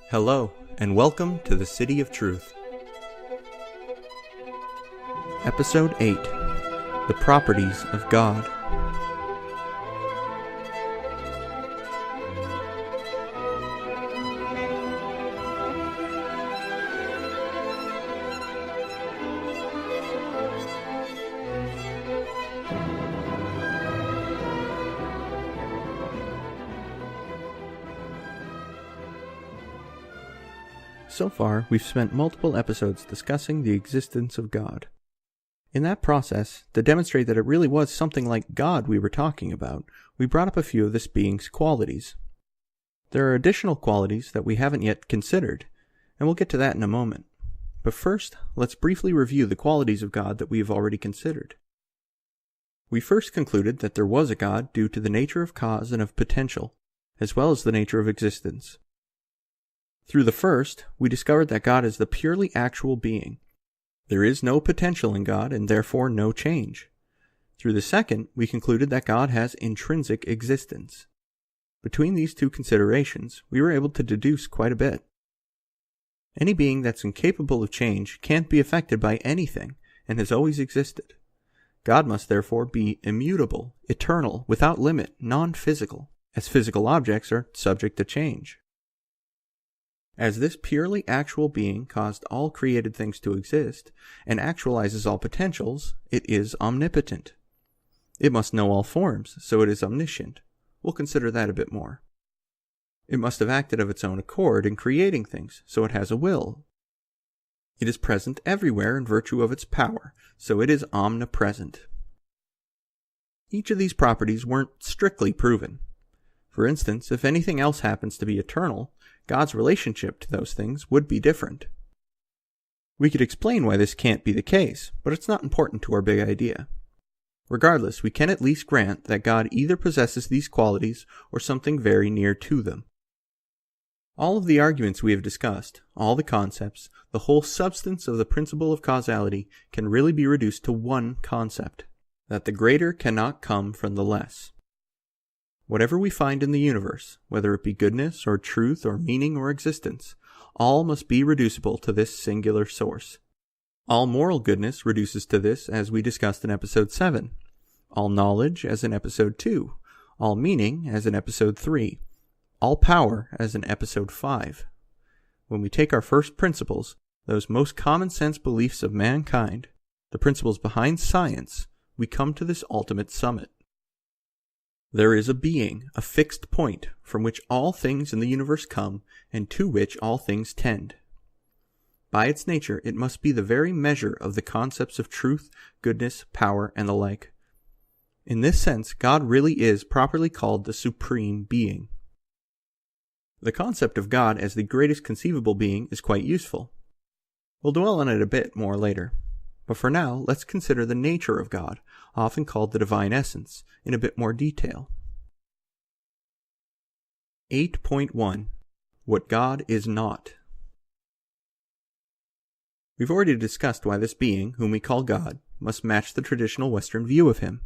Hello, and welcome to the City of Truth. Episode 8, The Properties of God. So far, we've spent multiple episodes discussing the existence of God. In that process, to demonstrate that it really was something like God we were talking about, we brought up a few of this being's qualities. There are additional qualities that we haven't yet considered, and we'll get to that in a moment. But first, let's briefly review the qualities of God that we have already considered. We first concluded that there was a God due to the nature of cause and of potential, as well as the nature of existence. Through the first, we discovered that God is the purely actual being. There is no potential in God and therefore no change. Through the second, we concluded that God has intrinsic existence. Between these two considerations, we were able to deduce quite a bit. Any being that's incapable of change can't be affected by anything and has always existed. God must therefore be immutable, eternal, without limit, non-physical, as physical objects are subject to change. As this purely actual being caused all created things to exist, and actualizes all potentials, it is omnipotent. It must know all forms, so it is omniscient. We'll consider that a bit more. It must have acted of its own accord in creating things, so it has a will. It is present everywhere in virtue of its power, so it is omnipresent. Each of these properties weren't strictly proven. For instance, if anything else happens to be eternal, God's relationship to those things would be different. We could explain why this can't be the case, but it's not important to our big idea. Regardless, we can at least grant that God either possesses these qualities or something very near to them. All of the arguments we have discussed, all the concepts, the whole substance of the principle of causality can really be reduced to one concept, that the greater cannot come from the less. Whatever we find in the universe, whether it be goodness or truth or meaning or existence, all must be reducible to this singular source. All moral goodness reduces to this, as we discussed in episode 7. All knowledge, as in episode 2. All meaning, as in episode 3. All power, as in episode 5. When we take our first principles, those most common sense beliefs of mankind, the principles behind science, we come to this ultimate summit. There is a being, a fixed point, from which all things in the universe come, and to which all things tend. By its nature, it must be the very measure of the concepts of truth, goodness, power, and the like. In this sense, God really is properly called the Supreme Being. The concept of God as the greatest conceivable being is quite useful. We'll dwell on it a bit more later. But for now, let's consider the nature of God, often called the divine essence, in a bit more detail. 8.1. What God is not. We've already discussed why this being, whom we call God, must match the traditional Western view of him.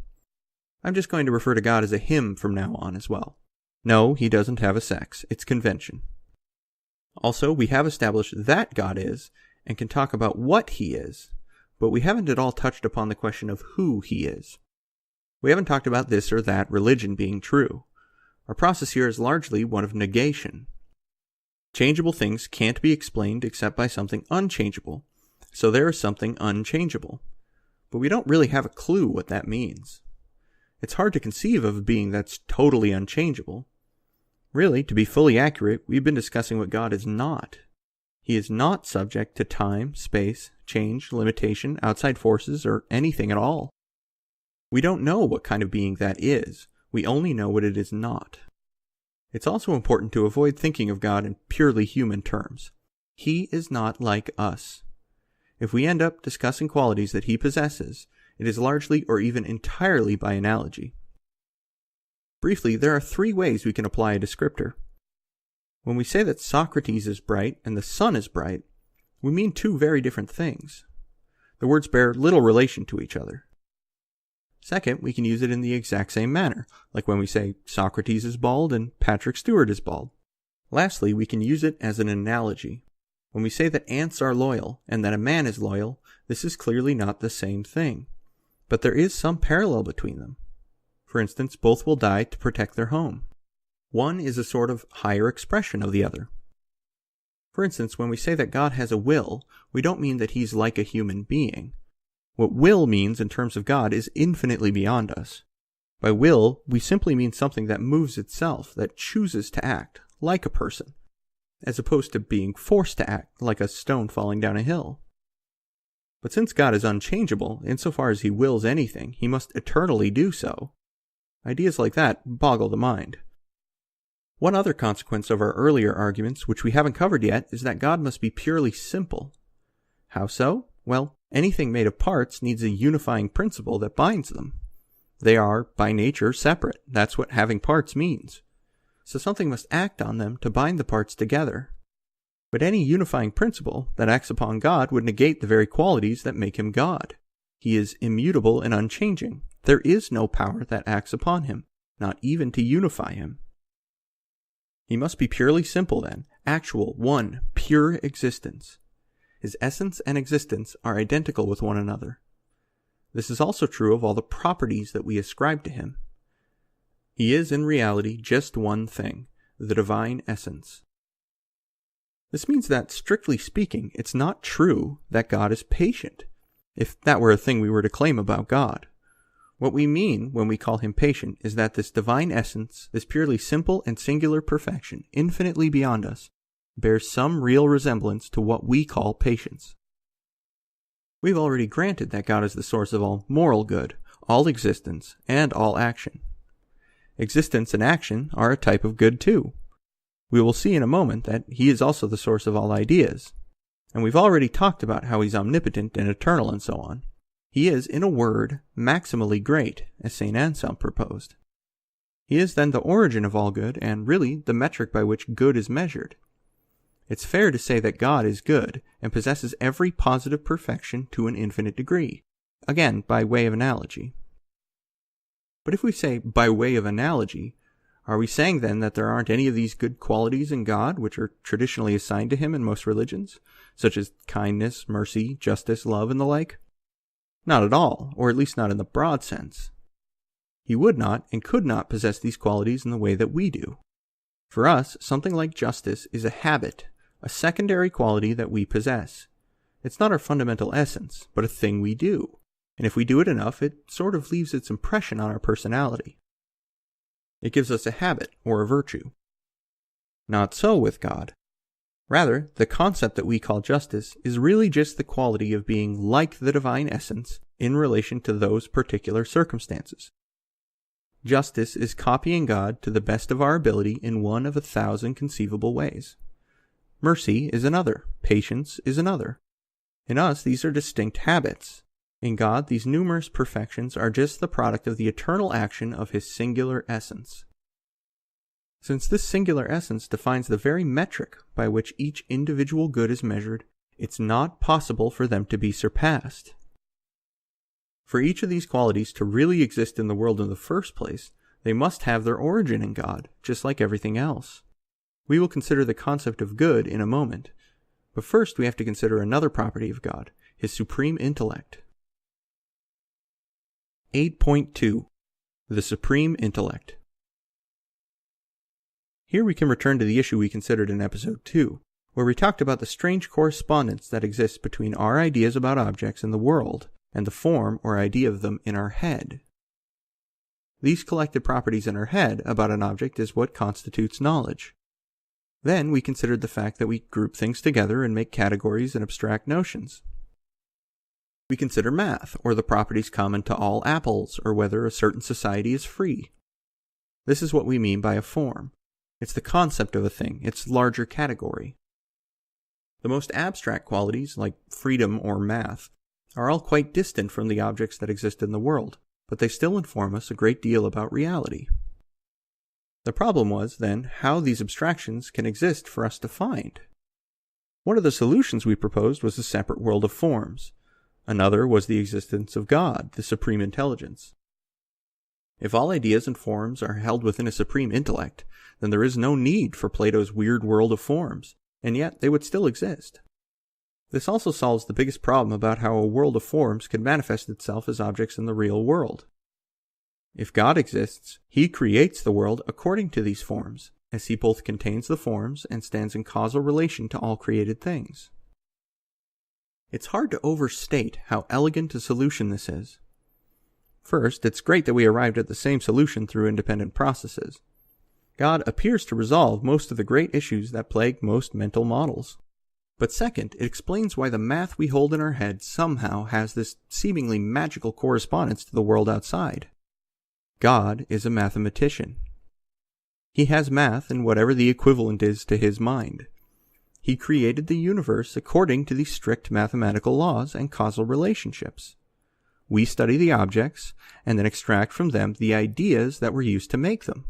I'm just going to refer to God as a him from now on as well. No, he doesn't have a sex. It's convention. Also, we have established that God is, and can talk about what he is, but we haven't at all touched upon the question of who he is. We haven't talked about this or that religion being true. Our process here is largely one of negation. Changeable things can't be explained except by something unchangeable, so there is something unchangeable. But we don't really have a clue what that means. It's hard to conceive of a being that's totally unchangeable. Really, to be fully accurate, we've been discussing what God is not. He is not subject to time, space, change, limitation, outside forces, or anything at all. We don't know what kind of being that is. We only know what it is not. It's also important to avoid thinking of God in purely human terms. He is not like us. If we end up discussing qualities that he possesses, it is largely or even entirely by analogy. Briefly, there are 3 ways we can apply a descriptor. When we say that Socrates is bright and the sun is bright, we mean 2 very different things. The words bear little relation to each other. Second, we can use it in the exact same manner, like when we say Socrates is bald and Patrick Stewart is bald. Lastly, we can use it as an analogy. When we say that ants are loyal and that a man is loyal, this is clearly not the same thing. But there is some parallel between them. For instance, both will die to protect their home. One is a sort of higher expression of the other. For instance, when we say that God has a will, we don't mean that he's like a human being. What will means in terms of God is infinitely beyond us. By will, we simply mean something that moves itself, that chooses to act, like a person, as opposed to being forced to act, like a stone falling down a hill. But since God is unchangeable, insofar as he wills anything, he must eternally do so. Ideas like that boggle the mind. One other consequence of our earlier arguments, which we haven't covered yet, is that God must be purely simple. How so? Well, anything made of parts needs a unifying principle that binds them. They are, by nature, separate. That's what having parts means. So something must act on them to bind the parts together. But any unifying principle that acts upon God would negate the very qualities that make him God. He is immutable and unchanging. There is no power that acts upon him, not even to unify him. He must be purely simple then, actual, one, pure existence. His essence and existence are identical with one another. This is also true of all the properties that we ascribe to him. He is in reality just one thing, the divine essence. This means that, strictly speaking, it's not true that God is patient, if that were a thing we were to claim about God. What we mean when we call him patient is that this divine essence, this purely simple and singular perfection, infinitely beyond us, bears some real resemblance to what we call patience. We've already granted that God is the source of all moral good, all existence, and all action. Existence and action are a type of good too. We will see in a moment that he is also the source of all ideas. And we've already talked about how he's omnipotent and eternal and so on. He is, in a word, maximally great, as St. Anselm proposed. He is then the origin of all good, and really the metric by which good is measured. It's fair to say that God is good, and possesses every positive perfection to an infinite degree, again, by way of analogy. But if we say, by way of analogy, are we saying then that there aren't any of these good qualities in God which are traditionally assigned to him in most religions, such as kindness, mercy, justice, love, and the like? Not at all, or at least not in the broad sense. He would not and could not possess these qualities in the way that we do. For us, something like justice is a habit, a secondary quality that we possess. It's not our fundamental essence, but a thing we do. And if we do it enough, it sort of leaves its impression on our personality. It gives us a habit or a virtue. Not so with God. Rather, the concept that we call justice is really just the quality of being like the divine essence in relation to those particular circumstances. Justice is copying God to the best of our ability in one of 1,000 conceivable ways. Mercy is another. Patience is another. In us, these are distinct habits. In God, these numerous perfections are just the product of the eternal action of his singular essence. Since this singular essence defines the very metric by which each individual good is measured, it's not possible for them to be surpassed. For each of these qualities to really exist in the world in the first place, they must have their origin in God, just like everything else. We will consider the concept of good in a moment, but first we have to consider another property of God, his supreme intellect. 8.2. The Supreme Intellect. Here we can return to the issue we considered in episode 2, where we talked about the strange correspondence that exists between our ideas about objects in the world and the form or idea of them in our head. These collected properties in our head about an object is what constitutes knowledge. Then we considered the fact that we group things together and make categories and abstract notions. We consider math, or the properties common to all apples, or whether a certain society is free. This is what we mean by a form. It's the concept of a thing, its larger category. The most abstract qualities, like freedom or math, are all quite distant from the objects that exist in the world, but they still inform us a great deal about reality. The problem was, then, how these abstractions can exist for us to find. One of the solutions we proposed was a separate world of forms. Another was the existence of God, the supreme intelligence. If all ideas and forms are held within a supreme intellect, then there is no need for Plato's weird world of forms, and yet they would still exist. This also solves the biggest problem about how a world of forms could manifest itself as objects in the real world. If God exists, He creates the world according to these forms, as He both contains the forms and stands in causal relation to all created things. It's hard to overstate how elegant a solution this is. First, it's great that we arrived at the same solution through independent processes. God appears to resolve most of the great issues that plague most mental models. But second, it explains why the math we hold in our heads somehow has this seemingly magical correspondence to the world outside. God is a mathematician. He has math and whatever the equivalent is to His mind. He created the universe according to these strict mathematical laws and causal relationships. We study the objects and then extract from them the ideas that were used to make them.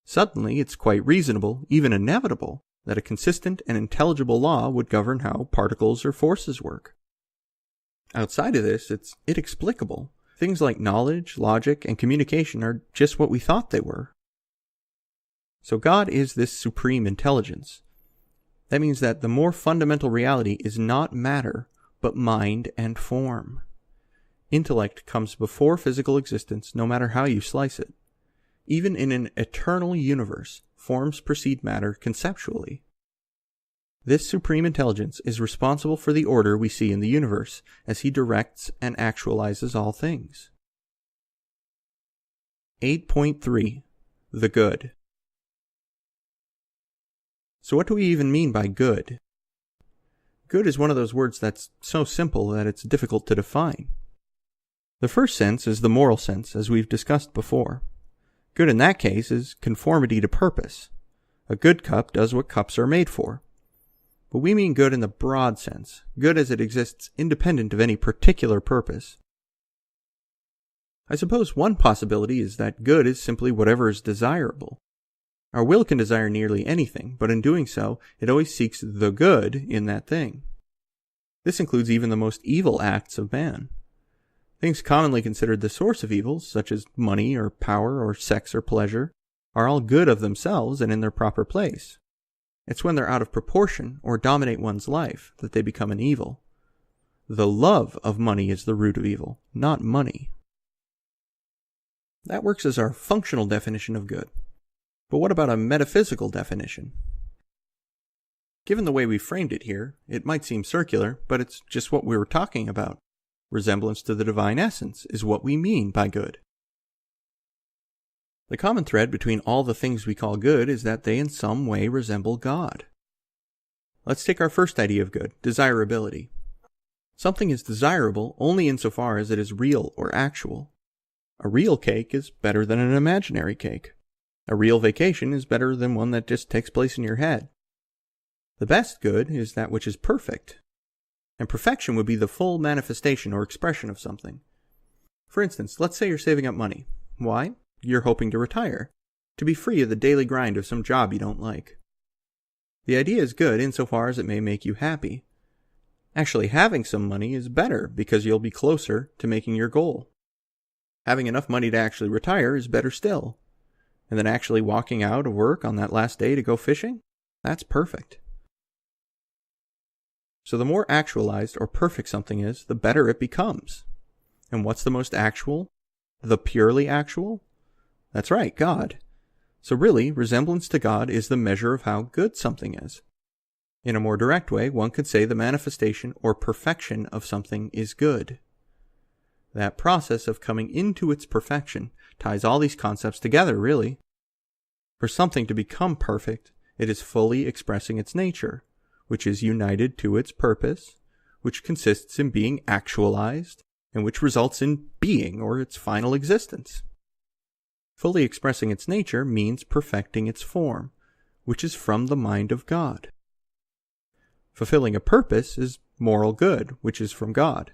Suddenly, it's quite reasonable, even inevitable, that a consistent and intelligible law would govern how particles or forces work. Outside of this, it's inexplicable. Things like knowledge, logic, and communication are just what we thought they were. So God is this supreme intelligence. That means that the more fundamental reality is not matter, but mind and form. Intellect comes before physical existence, no matter how you slice it. Even in an eternal universe, forms precede matter conceptually. This supreme intelligence is responsible for the order we see in the universe, as He directs and actualizes all things. 8.3. The Good. So what do we even mean by good? Good is one of those words that's so simple that it's difficult to define. The first sense is the moral sense, as we've discussed before. Good in that case is conformity to purpose. A good cup does what cups are made for. But we mean good in the broad sense, good as it exists independent of any particular purpose. I suppose one possibility is that good is simply whatever is desirable. Our will can desire nearly anything, but in doing so, it always seeks the good in that thing. This includes even the most evil acts of man. Things commonly considered the source of evils, such as money or power or sex or pleasure, are all good of themselves and in their proper place. It's when they're out of proportion or dominate one's life that they become an evil. The love of money is the root of evil, not money. That works as our functional definition of good. But what about a metaphysical definition? Given the way we framed it here, it might seem circular, but it's just what we were talking about. Resemblance to the divine essence is what we mean by good. The common thread between all the things we call good is that they in some way resemble God. Let's take our first idea of good, desirability. Something is desirable only insofar as it is real or actual. A real cake is better than an imaginary cake. A real vacation is better than one that just takes place in your head. The best good is that which is perfect. And perfection would be the full manifestation or expression of something. For instance, let's say you're saving up money. Why? You're hoping to retire, to be free of the daily grind of some job you don't like. The idea is good insofar as it may make you happy. Actually, having some money is better because you'll be closer to making your goal. Having enough money to actually retire is better still. And then actually walking out of work on that last day to go fishing? That's perfect. So the more actualized or perfect something is, the better it becomes. And what's the most actual? The purely actual? That's right, God. So really, resemblance to God is the measure of how good something is. In a more direct way, one could say the manifestation or perfection of something is good. That process of coming into its perfection ties all these concepts together, really. For something to become perfect, it is fully expressing its nature, which is united to its purpose, which consists in being actualized, and which results in being or its final existence. Fully expressing its nature means perfecting its form, which is from the mind of God. Fulfilling a purpose is moral good, which is from God.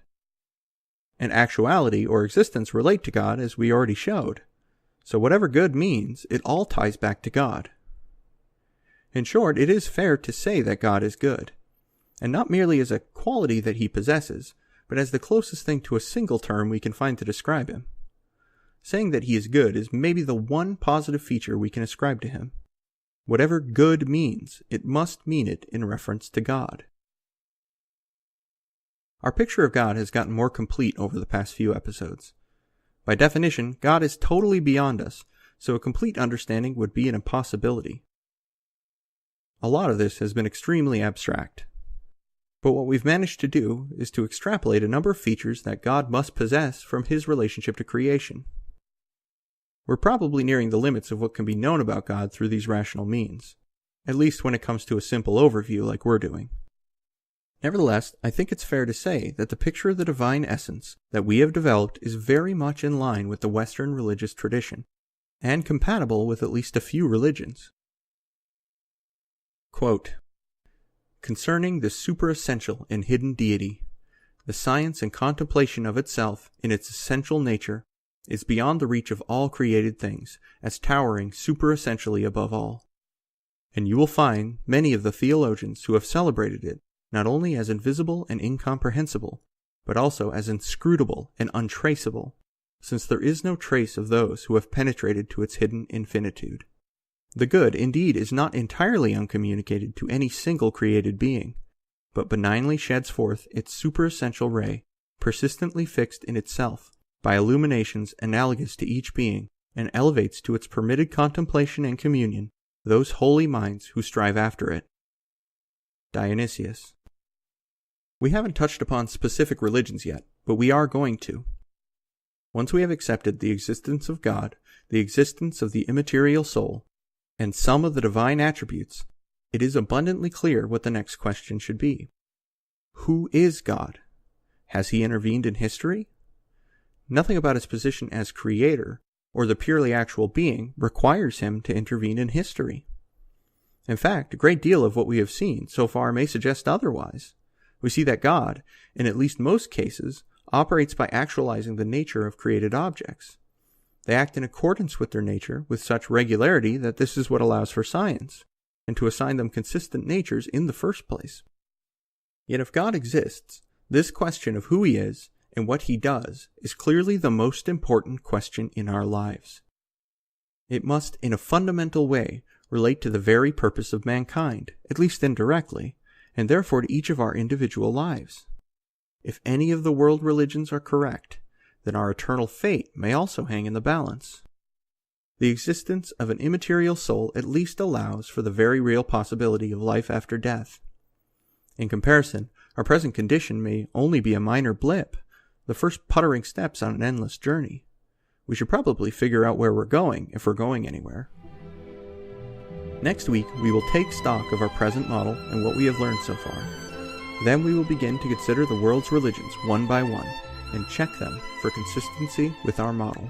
And actuality or existence relate to God, as we already showed. So whatever good means, it all ties back to God. In short, it is fair to say that God is good, and not merely as a quality that He possesses, but as the closest thing to a single term we can find to describe Him. saying that he is good is maybe the one positive feature we can ascribe to him. Whatever good means, it must mean it in reference to God. Our picture of God has gotten more complete over the past few episodes. By definition, God is totally beyond us, so a complete understanding would be an impossibility. A lot of this has been extremely abstract. But what we've managed to do is to extrapolate a number of features that God must possess from his relationship to creation. We're probably nearing the limits of what can be known about God through these rational means, at least when it comes to a simple overview like we're doing. Nevertheless, I think it's fair to say that the picture of the divine essence that we have developed is very much in line with the Western religious tradition, and compatible with at least a few religions. Quote, "Concerning the superessential and hidden deity, the science and contemplation of itself in its essential nature is beyond the reach of all created things, as towering superessentially above all. And you will find many of the theologians who have celebrated it not only as invisible and incomprehensible, but also as inscrutable and untraceable, since there is no trace of those who have penetrated to its hidden infinitude. The good, indeed, is not entirely uncommunicated to any single created being, but benignly sheds forth its superessential ray, persistently fixed in itself, by illuminations analogous to each being, and elevates to its permitted contemplation and communion those holy minds who strive after it." Dionysius. We haven't touched upon specific religions yet, but we are going to. Once we have accepted the existence of God, the existence of the immaterial soul, and some of the divine attributes, it is abundantly clear what the next question should be. Who is God? Has he intervened in history? Nothing about his position as creator, or the purely actual being, requires him to intervene in history. In fact, a great deal of what we have seen so far may suggest otherwise. We see that God, in at least most cases, operates by actualizing the nature of created objects. They act in accordance with their nature with such regularity that this is what allows for science, and to assign them consistent natures in the first place. Yet if God exists, this question of who he is and what he does is clearly the most important question in our lives. It must, in a fundamental way, relate to the very purpose of mankind, at least indirectly, and therefore to each of our individual lives. If any of the world religions are correct, then our eternal fate may also hang in the balance. The existence of an immaterial soul at least allows for the very real possibility of life after death. In comparison, our present condition may only be a minor blip, the first puttering steps on an endless journey. We should probably figure out where we're going, if we're going anywhere. Next week, we will take stock of our present model and what we have learned so far. Then we will begin to consider the world's religions one by one, and check them for consistency with our model.